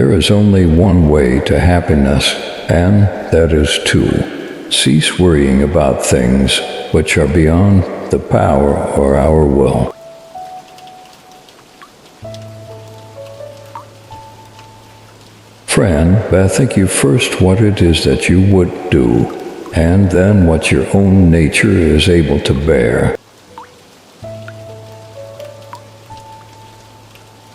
There is only one way to happiness, and that is to cease worrying about things which are beyond the power or our will. Friend, bethink you first what it is that you would do, and then what your own nature is able to bear.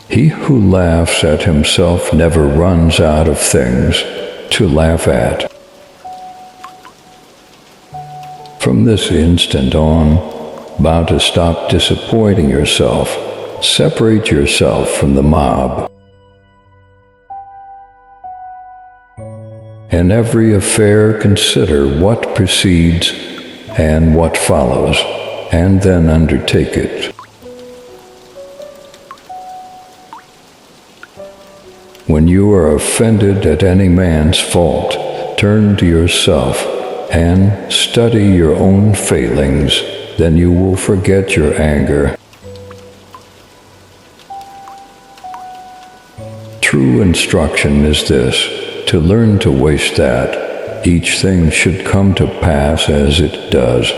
He who laughs at himself never runs out of things to laugh at. From this instant on, bound to stop disappointing yourself, separate yourself from the mob. In every affair consider what precedes and what follows, and then undertake it. When you are offended at any man's fault, turn to yourself and study your own failings, then you will forget your anger. True instruction is this: to learn to wish that each thing should come to pass as it does.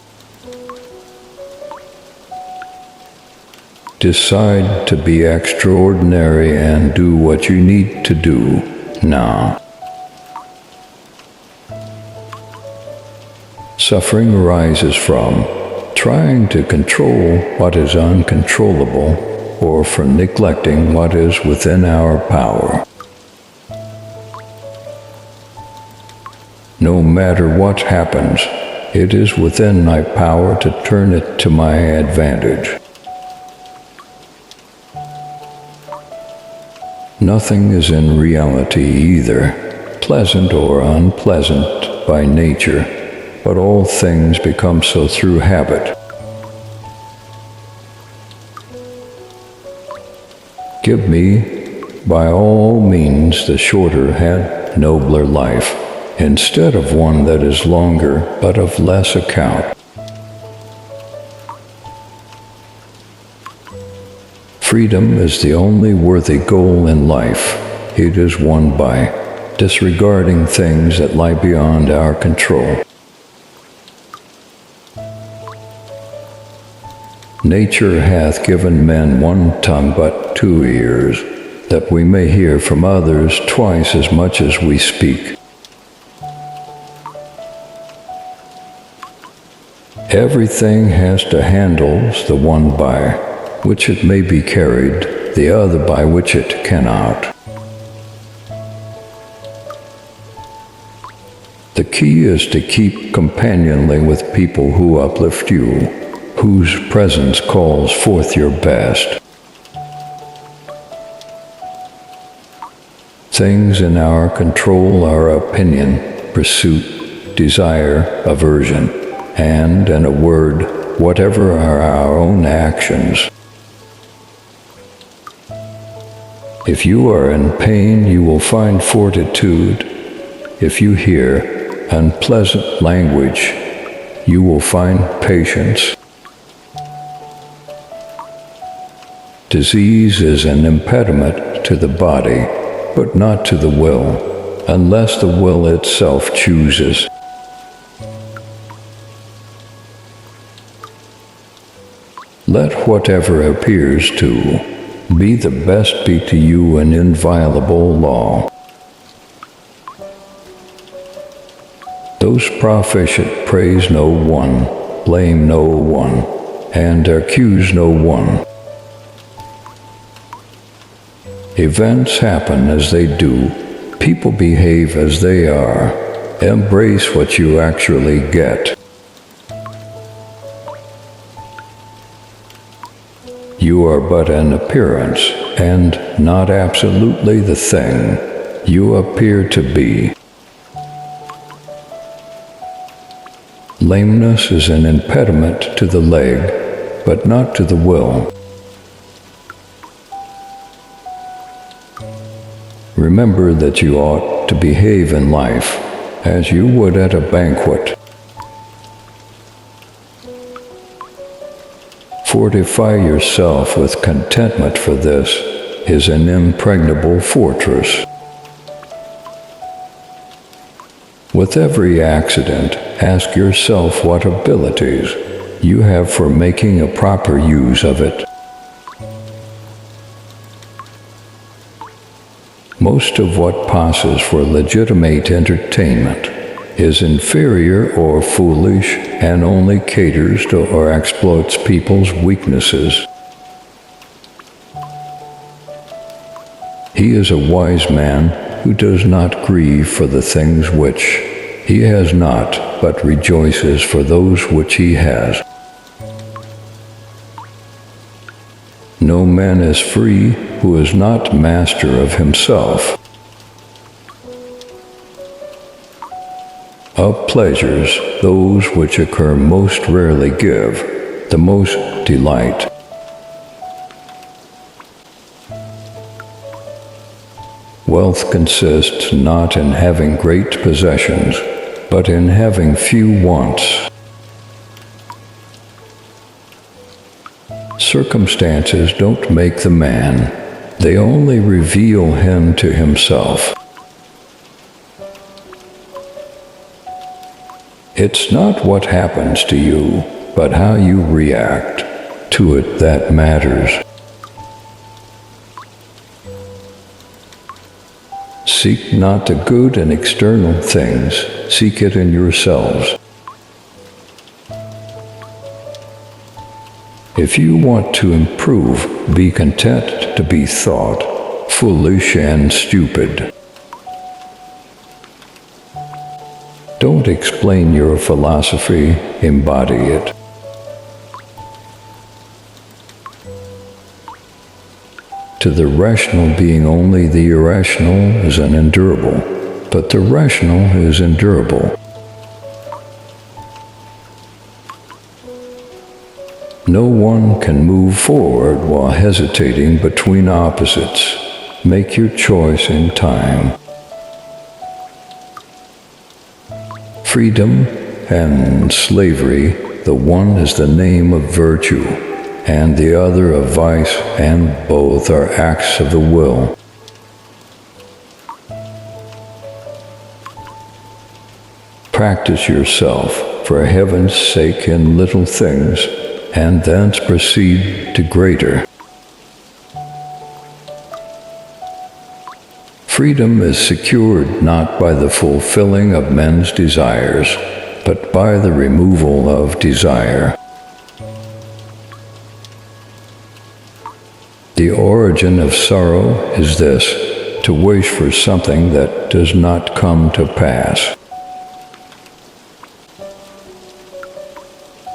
Decide to be extraordinary and do what you need to do now. Suffering arises from trying to control what is uncontrollable or from neglecting what is within our power. No matter what happens, it is within my power to turn it to my advantage. Nothing is in reality either pleasant or unpleasant by nature, but all things become so through habit. Give me, by all means, the shorter and nobler life, instead of one that is longer but of less account. Freedom is the only worthy goal in life. It is won by disregarding things that lie beyond our control. Nature hath given men one tongue but 2 ears, that we may hear from others twice as much as we speak. Everything has two handles, the one by which it may be carried, the other by which it cannot. The key is to keep companionly with people who uplift you, whose presence calls forth your best. Things in our control are opinion, pursuit, desire, aversion, and, in a word, whatever are our own actions. If you are in pain, you will find fortitude. If you hear unpleasant language, you will find patience. Disease is an impediment to the body, but not to the will, unless the will itself chooses. Let whatever appears to be the best be to you an inviolable law. Those proficient praise no one, blame no one, and accuse no one. Events happen as they do. People behave as they are. Embrace what you actually get. You are but an appearance, and not absolutely the thing you appear to be. Lameness is an impediment to the leg, but not to the will. Remember that you ought to behave in life as you would at a banquet. Fortify yourself with contentment, for this is an impregnable fortress. With every accident, ask yourself what abilities you have for making a proper use of it. Most of what passes for legitimate entertainment is inferior or foolish and only caters to or exploits people's weaknesses. He is a wise man who does not grieve for the things which he has not, but rejoices for those which he has. No man is free who is not master of himself. Of pleasures, those which occur most rarely give the most delight. Wealth consists not in having great possessions, but in having few wants. Circumstances don't make the man, they only reveal him to himself. It's not what happens to you, but how you react to it that matters. Seek not the good in external things, seek it in yourselves. If you want to improve, be content to be thought foolish and stupid. Don't explain your philosophy, embody it. To the rational being only the irrational is unendurable, but the rational is endurable. No one can move forward while hesitating between opposites. Make your choice in time. Freedom and slavery, the one is the name of virtue, and the other of vice, and both are acts of the will. Practice yourself, for heaven's sake, in little things, and thence proceed to greater. Freedom is secured not by the fulfilling of men's desires, but by the removal of desire. The origin of sorrow is this, to wish for something that does not come to pass.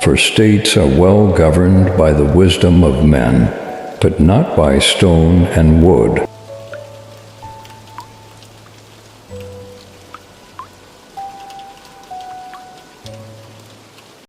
For states are well governed by the wisdom of men, but not by stone and wood.